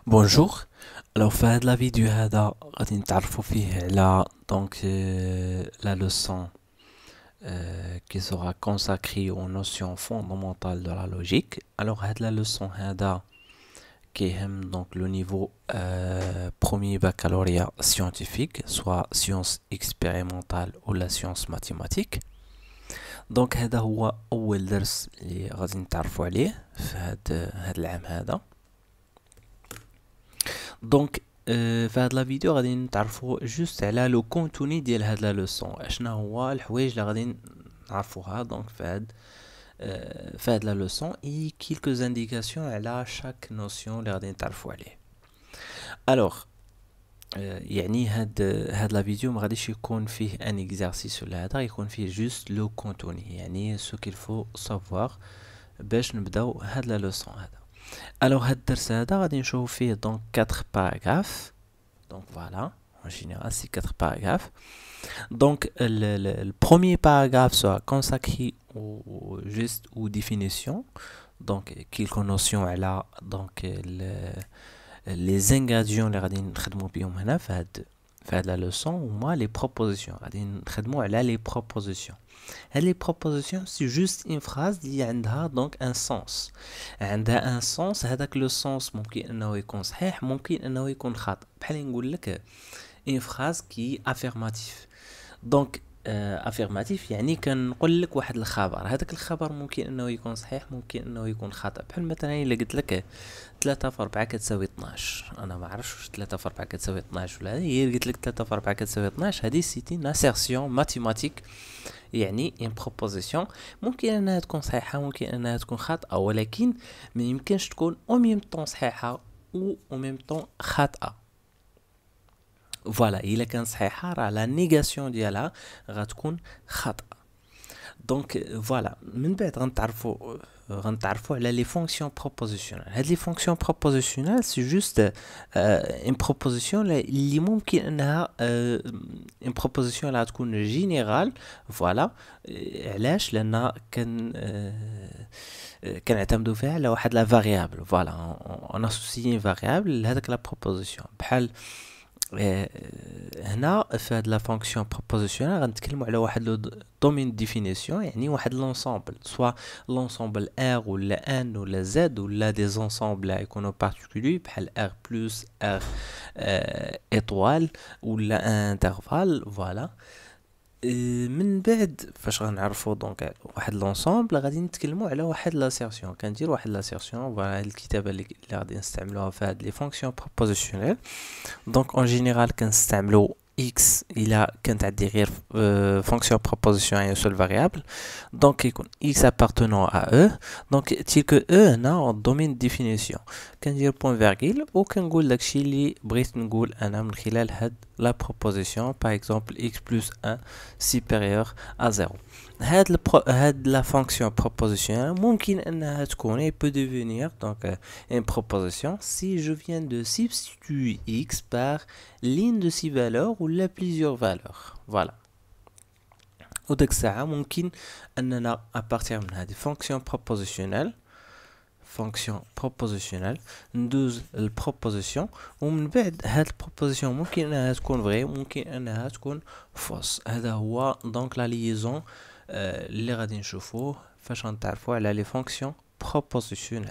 بونجور. Alors في هاد لا فيديو هذا غادي نتعرفوا فيه على la leçon qui sera consacrée aux notions fondamentales de la logique. Alors هاد la leçon هذا كيهم donc le niveau premier baccalauréat scientifique, soit sciences expérimentales ou la science mathématique. donc هذا هو أول درس اللي غادي نتعرفوا عليه في هاد العام هذا. دونك في هاد لا فيديو غادي نتعرفوا جوست على لو كونتوني ديال هاد لا لوسون، اشنا هو الحوايج اللي غادي نعرفوها دونك في هاد لا لوسون اي كيلكو انديكاسيون على شاك نوسيون اللي غادي نتعرفوا عليه. الوغ يعني هاد لا فيديو ما غاديش يكون فيه ان اكزرسيس ولا هذا، يكون فيه جوست لو كونتوني، يعني سو كيل فو سافوار باش نبداو هاد لا لوسون هذا. Alors, هاد الدرس هذا غادي نشوف فيه donc 4 paragraphes. Donc voilà, en général c'est 4 paragraphes. Donc le premier paragraphe sera consacré aux définitions. Donc quelques notions على donc les ingrédients اللي غادي نخدموا بهم هنا في هاد la leçon، وما les propositions غادي نخدموا على les propositions. Les propositions c'est juste une phrase اللي عندها donc un sens، عندها un sens. هذاك لو sens ممكن انه يكون صحيح، ممكن انه يكون خاطئ. بحال نقول لك une phrase qui est affirmative. donc affirmatif يعني كنقول لك واحد الخبر، هذاك الخبر ممكن انه يكون صحيح، ممكن انه يكون خاطئ. بحال مثلا الا قلت لك 3 في 4 كتساوي 12، انا ما عرفتش واش 3 في 4 كتساوي 12 ولا هي قلت لك 3 في 4 كتساوي 12، هذه سيتي ان assertion mathématique، يعني ان بروبوزيسيون ممكن انها تكون صحيحه، ممكن انها تكون خاطئه، ولكن ما يمكنش تكون او ميم طون صحيحه او ميم طون خاطئه. فوالا الا كان صحيحه راه لا نيغاسيون ديالها غتكون خاطئه. دونك فوالا من بعد غنتعرفوا على لي فونكسيون بروبوزيسيونيل. هاد لي فونكسيون بروبوزيسيونيل سي جوست ان بروبوزيسيون اللي ممكن انها ان بروبوزيسيون اللي غتكون جينيرال. فوالا علاش؟ لان كنعتمدوا فيها على واحد لا فاريابل. فوالا اون اسوسيي فاريابل لهذاك لا بروبوزيسيون. بحال هنا في هاد لا فونكسيون بروبوزيسيونيل غنتكلموا على واحد لو دومين ديفينيسيون، يعني واحد لونسومبل، سوا لونسومبل ار ولا ان ولا زد ولا دي زونسومبل يكونوا بارتيكولي بحال ار بلس ار ايطوال ولا انترفال. فوالا من بعد فاش غنعرفوا دونك واحد لونسومبل غادي نتكلموا على واحد لاسيرسيون، كندير واحد لاسيرسيون. فوالا الكتابه اللي غادي نستعملوها في هاد لي فونكسيون بروبوزيسيونيل. دونك اون جينيرال كنستعملوا x الى كانت عندي غير fonction proposition à une seule variable. donc يكون x appartenant à e. donc tel que e هنا domaine de définition كندير point virgule وكنقول داكشي اللي بغيت نقول انا من خلال هاد la proposition. par exemple x plus 1 supérieur à 0. هاد la fonction propositionnelle ممكن انها تكون peut devenir donc une proposition si je viens de substituer x par l'une de ces valeurs ou la plusieurs valeurs. voilà. وداك الساعة ممكن اننا à partir من هذه fonction propositionnelle ندوز البروبوزيسيون، ومن بعد هاد البروبوزيسيون ممكن انها تكون فري، ممكن انها تكون فوس. هذا هو دونك لا ليزون اللي غادي نشوفوه فاش غنتعرفوا على لي فونكسيون بروبوزيسيونيل.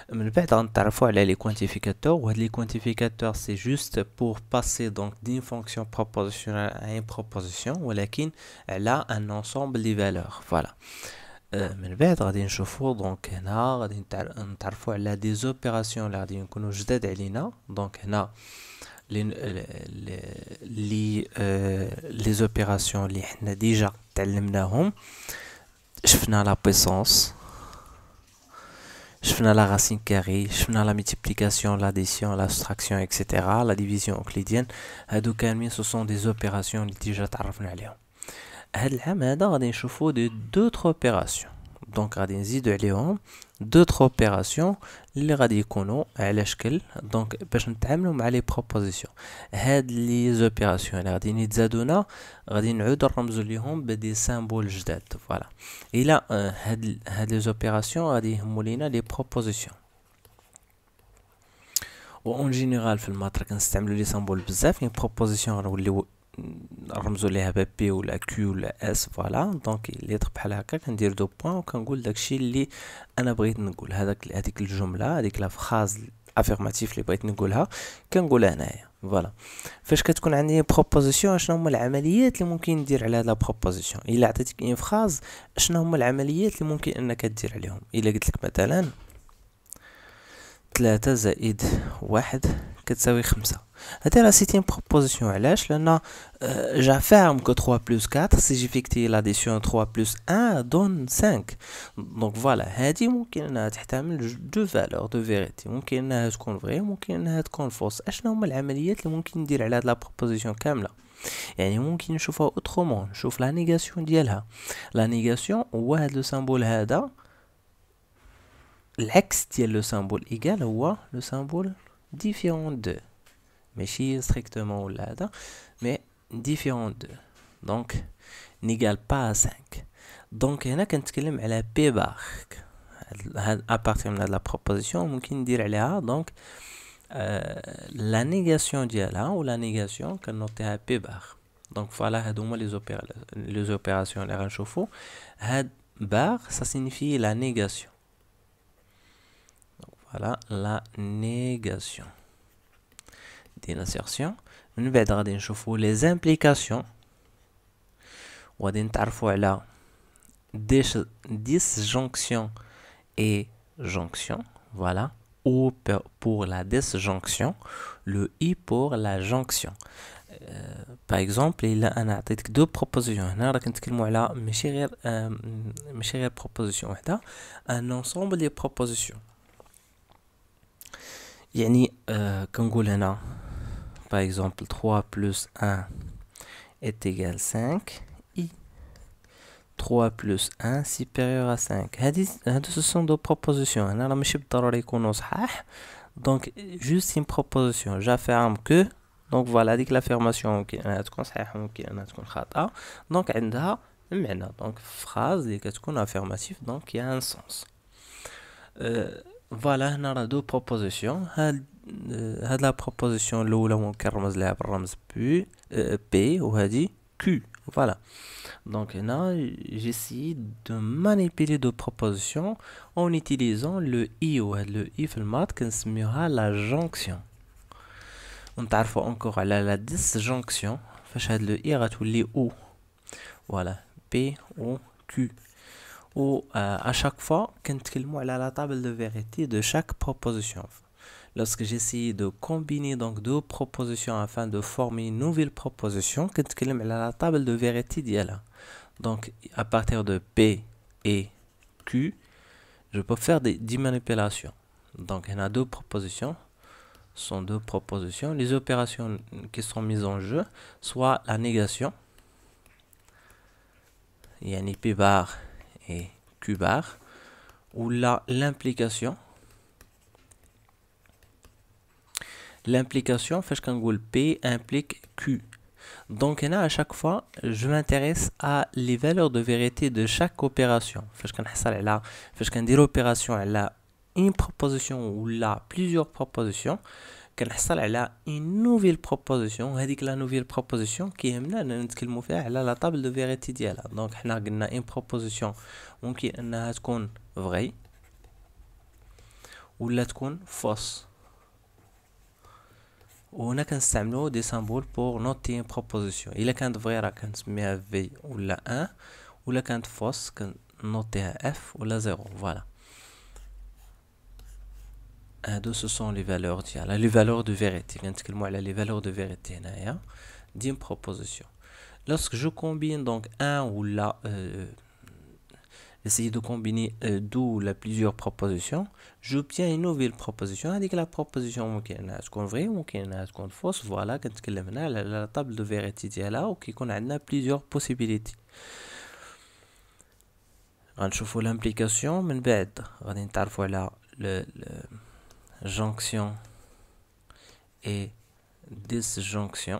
من بعد غنتعرفوا على لي كوانتيفيكاتور، وهاد لي كوانتيفيكاتور سي جوست بور باسي دونك دين فونكسيون بروبوزيسيونيل ا ان بروبوزيسيون، ولكن على ان انسومبل دي فالور. فوالا من بعد غادي نشوفوا دونك هنا غادي نتعرفوا على دي زوبيراسيون اللي غادي يكونوا جداد علينا. دونك هنا لي زوبيراسيون اللي حنا ديجا تعلمناهم، شفنا لا بويسونس، شفنا لا راسين كاري، شفنا لا ميتيبليكاسيون، لاديسيون، لا سبتراكسيون اكسيتيرا، لا ديفيزيون اوكليديان. هادو كاملين سو سون دي زوبيراسيون اللي ديجا تعرفنا عليهم. هاد العام هذا غادي نشوفوا دي دوطر اوبيراسيون. دونك غادي نزيدو عليهم دوطر اوبيراسيون اللي غادي يكونوا على شكل دونك باش نتعاملوا مع لي بروبوزيسيون. هاد لي زوبيراسيون اللي غادي يتزادونا غادي نعاودو نرمزوا ليهم بدي سامبول جداد. فوالا الى هاد لي زوبيراسيون غادي يهموا لينا لي بروبوزيسيون. وان جينيرال في الماترا كنستعملو لي سامبول بزاف. يعني بروبوزيسيون غنوليو نرمزو ليها بي ولا كيو ولا اس. فوالا دونك اللي بحال هكا كندير دو بوين وكنقول داكشي اللي انا بغيت نقول. هذيك الجمله، هذيك لا فراز افيرماتيف اللي بغيت نقولها كنقولها هنايا. فوالا فاش كتكون عندي بروبوزيسيون شنو هما العمليات اللي ممكن ندير على هاد لا بروبوزيسيون. الا عطيتك اون فراز شنو هما العمليات اللي ممكن انك دير عليهم. الا قلت لك مثلا 3 زائد 1 كتساوي 5، هادي راه سيتي بروبوزيسيون. علاش؟ لان j'affirme que 3 plus 4 si j'effectue l'addition 3 plus 1 donne 5. دونك فوالا هادي ممكن انها تحتمل دو فالور دو فيريتي، ممكن انها تكون فري ممكن انها تكون فوس. اشنو هما العمليات اللي ممكن ندير على هاد لا بروبوزيسيون كامله؟ يعني ممكن نشوفها اوترومون، نشوف لا نيغاسيون ديالها. لا نيغاسيون هو هاد لو سامبول هذا، العكس ديال لو سامبول ايغال هو لو سامبول ديفيرون دو، ماشي ستريكتومون ولا هذا، مي ديفيرون دو. دونك نيغال با 5. دونك هنا كنتكلم على بي بار. هاد ابارتير من هاد لا بروبوزيسيون ممكن ندير عليها دونك لا نيغاسيون ديالها، ولا نيغاسيون كنوطيها بي بار. دونك فوالا هادو هما لي زوبيراسيون اللي غنشوفو. هاد بار سا سينيفي لا نيغاسيون. فوالا لا نيغاسيون دي لاسيرسيون. من بعد غادي نشوفو لي زامبليكاسيون، وغادي نتعرفو على disjonction et jonction. Voilà. Ou pour la disjonction, le I pour la jonction. Par exemple, il a un عطيتك deux propositions. هنا راك نتكلموا على ماشي غير proposition وحده، un ensemble de propositions. يعني كنقول هنا par exemple 3 plus 1 est égal 5. 3 plus 1 supérieur à 5. هادو ce sont deux propositions. هنا راه ماشي بالضروري يكونوا صحاح. دونك juste une proposition. j'affirme que. دونك فوالا هذيك لافيرماسيون ممكن انها تكون صحيحه ممكن انها تكون خاطئه. دونك عندها معنى. دونك فراز اللي كتكون افيرماتيف دونك يا ان سونس. فوالا هنا راه دو بروبوزيسيون. هاد لا بروبوزيسيون الاولى ممكن نرمز لها بالرمز بي وهذه كيو. فوالا donc là j'essaie de manipuler deux propositions en utilisant le i. le i في المات كنسميوها la jonction. ونتعرفوا encore على la disjonction. فاش هاد le i غتولي او. voilà p ou q. و à chaque fois كنتكلموا على la table de vérité de chaque proposition. Lorsque j'essaie de combiner donc deux propositions afin de former une nouvelle proposition, كنتكلم على la table de vérité ديالها. Donc à partir de P et Q, je peux faire des manipulations. Donc il y a deux propositions. Ce sont deux propositions. Les opérations qui sont mises en jeu, soit la négation, yani P bar et Q bar, ou l'implication. L'implication, fait que P implique Q. Donc à chaque fois, je m'intéresse à les valeurs de vérité de chaque opération. Fait que dire opération à une proposition ou là plusieurs propositions, كنحصل على une nouvelle proposition. هذيك la nouvelle proposition كيهمنا نتكلموا فيها على la table de vérité ديالها. donc حنا قلنا une proposition ممكن انها تكون vrai ولا تكون fausse. وهنا كنستعملو دي سامبول بور نوتي بروبوزيسيون. الا كانت فغي راه كنسميها في ولا 1، ولا كانت فوس كنوتيها اف ولا 0. فوالا هادو سو سون لي فالور ديالها، لي فالور دو فيريتي. كنتكلمو على لي فالور دو فيريتي هنايا دين بروبوزيسيون. lorsque je combine donc un ou la essayer de combiner deux ou la plusieurs propositions, j'obtiens une nouvelle proposition. هذيك la proposition ممكن انها تكون vraie ممكن انها تكون fausse. فوالا كنتكلم هنا على la table de vérité ديالها وكيكون عندنا plusieurs possibilités. غنشوفوا l'implication من بعد غادي نتعرفوا على jonction et disjonction.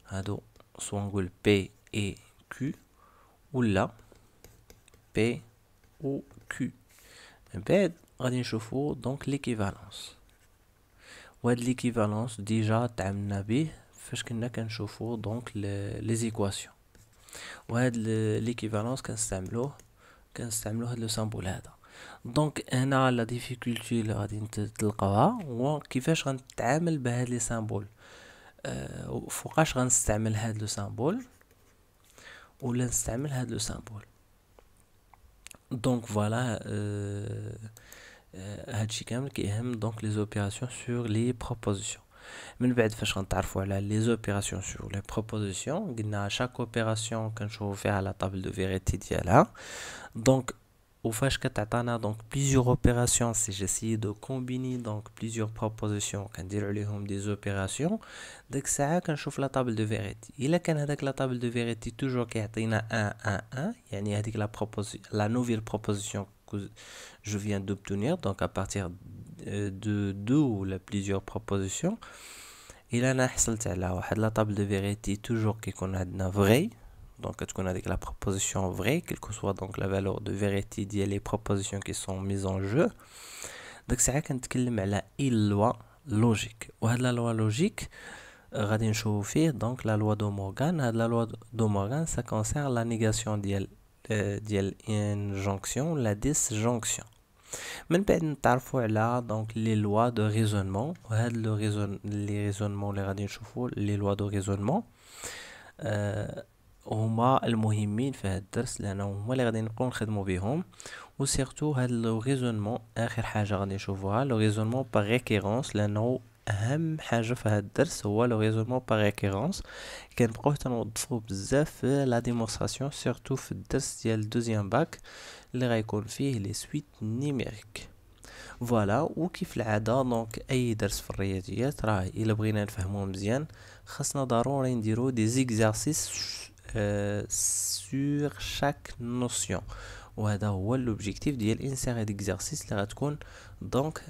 هادو سوا نقول P et Q ولا P ou Q. من بعد غادي نشوفو donc l'équivalence. وهاد ليكيفالونس ديجا تعاملنا به فاش كنا كنشوفو دونك لي زيكواسيون. وهاد ليكيفالونس كنستعملوه هاد لو سامبول هذا. دونك هنا لا ديفيكولتي اللي غادي تلقاوها هو كيفاش غنتعامل بهاد لي سامبول، فوقاش غنستعمل هاد لو سامبول ولا نستعمل هاد لو سامبول. دونك فوالا هادشي كامل كيهم دونك لي زوبيراسيون سور لي بروبوزيسيون. من بعد فاش غنتعرفوا على لي زوبيراسيون سور لي بروبوزيسيون، قلنا شاك اوبيراسيون كنشوفوا فيها لا طابل دو فيريتي ديالها. دونك وفاش كتعطانا دونك بليزيور اوبيراسيون، سي جيسيي دو كومبيني دونك بليزيور بروبوزيسيون كندير عليهم دي زوبيراسيون، ديك الساعه كنشوف لا طابل دو فيريتي. الا كان هذاك لا طابل دو فيريتي توجور كيعطينا 1 1 1، يعني هذيك لا لا نوفيل بروبوزيسيون que je viens d'obtenir, donc à partir de deux ou plusieurs propositions. إلا أنا حصلت على واحد لا طابل دو فيريتي توجور كيكون عندنا فري، دونك كتكون هذيك لا بروبوزيسيون فري كيل كو سوا دونك لا فالور دو فيريتي ديال لي بروبوزيسيون كي سون ميز ان جو. داك الساعه كنتكلم على إل لوا لوجيك. وهاد لا لوا لوجيك غادي نشوف فيه دونك لا لوا دو مورغان. هاد لا لوا دو مورغان سا كونسيرن لا نيغاسيون ديال انجونكسيون لا ديسجونكسيون. من بعد نتعرفوا على دونك لي لوا دو ريزونمون. وهاد لو لي ريزونمون اللي غادي نشوفوا لي لوا دو ريزونمون هما المهمين في هاد الدرس، لانهم هما اللي غادي نبقاو نخدموا بهم. وسيرتو هاد لو ريزونمون اخر حاجه غادي نشوفوها لو ريزونمون باغ ريكيرونس، لانه اهم حاجه في هاد الدرس هو لو ريزونمون باغ ريكيرونس. كنبقاو تنوظفوه بزاف في لا ديمونستراسيون، سيرتو في الدرس ديال دوزيام باك اللي غيكون فيه لي سويت نيميريك. فوالا. وكيف العاده دونك اي درس في الرياضيات راه الا بغينا نفهموه مزيان خاصنا ضروري نديرو دي زيكزارسيس سور شاك نوسيون. وهذا هو لوبجيكتيف ديال انسير هاد اكزارسيس اللي غتكون دونك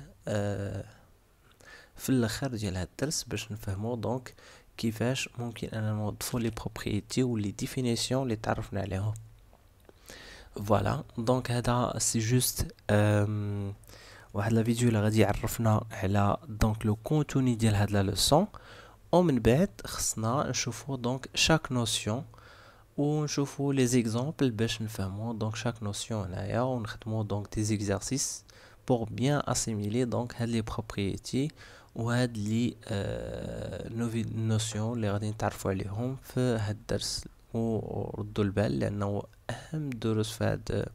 في الاخر ديال هاد الدرس، باش نفهمو دونك كيفاش ممكن اننا نوظفو لي بروبريتي و لي ديفينيسيون اللي تعرفنا عليهم. فوالا. دونك هذا سي جوست واحد لا فيديو اللي غادي يعرفنا على دونك لو كونتوني ديال هاد لا لوسون. ومن بعد خصنا نشوفو دونك شاك نوسيون ونشوفو لي زيكزامبل باش نفهمو دونك شاك نوسيون هنايا، ونخدمو دونك دي زيكزارسيس بور بيان اسيميلي دونك هاد لي بروبريتي وهاد لي نوفيل نوسيون اللي غادي نتعرفوا عليهم في هاد الدرس. وردوا البال لانه اهم دروس في هاد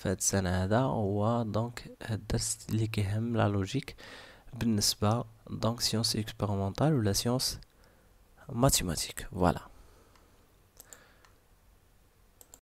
السنه هذا هو دونك هاد الدرس اللي كيهم لا لوجيك بالنسبه دونك سيونس اكسبيريمونطال ولا سيونس ماتيماتيك. فوالا.